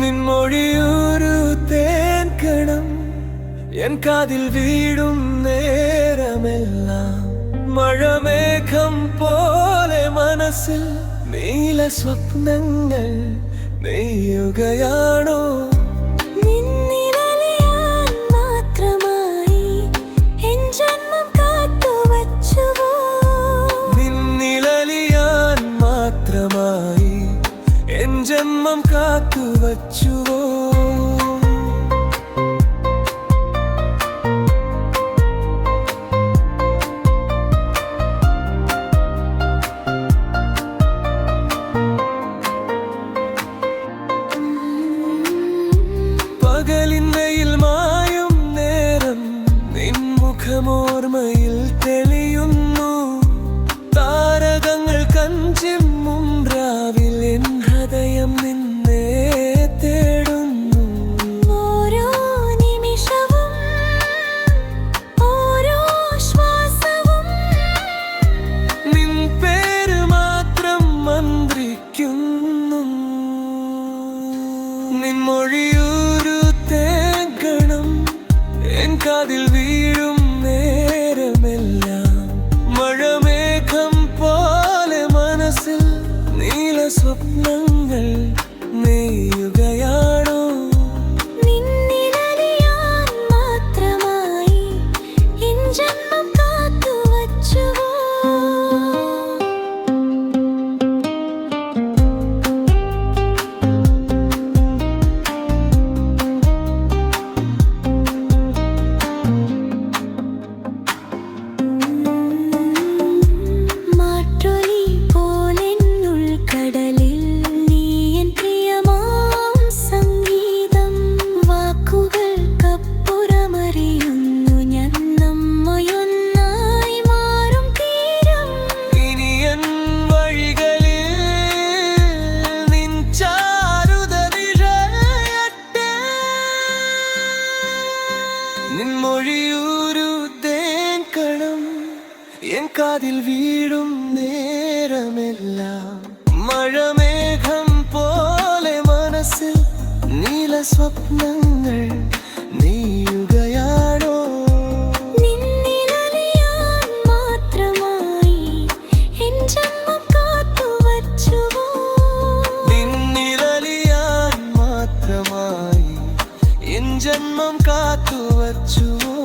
നിൻമൊഴിയൊരു തേൻകണം N കാതിൽ വീഴും നേരമെല്ലാം മഴമേഘം പോലെ മനസ്സിൽ നീല സ്വപ്നങ്ങൾ നെയ്യുകയാണോ? ജന്മം കാത്തുവച്ചുവോ? പകലിന്നയിൽ മായും നേരം നിൻ മുഖമോർമ്മയിൽ തെളിയുന്നു. താരകങ്ങൾ കഞ്ചിമ്മും രാവിൽ എൻ ഹൃദയം നിന്നെ തേടുന്നു. ഓരോ നിമിഷവും ഓരോ ശ്വാസവും നിൻ പേര് മാത്രം മന്ത്രിക്കുന്നു. നിൻമൊഴിയൊരു തേൻകണം എൻ കാതിൽ വീഴും നേരമെല്ലാം മഴമേഘം പോലെ മനസ്സിൽ നീല സ്വപ്നങ്ങൾ നെയ്യുകയാണോ? നിന്നിലറിയാൻ മാത്രമായി എൻ ജന്മം കാത്തുവച്ചുവോ? നിൻമൊഴിയൊരു തേൻകണം എൻ കാതിൽ വീഴും നേരമെല്ലാം മഴമേഘം പോലെ മനസ്സിൽ നീല സ്വപ്നങ്ങൾ നെയ്യുകയാണോ? നിന്നിലറിയാൻ മാത്രമായി എൻ ജന്മം കാത്തുവച്ചുവോ? നിന്നിലറിയാൻ മാത്രമായി എൻ ജന്മം കാത്തുവച്ചുവോ?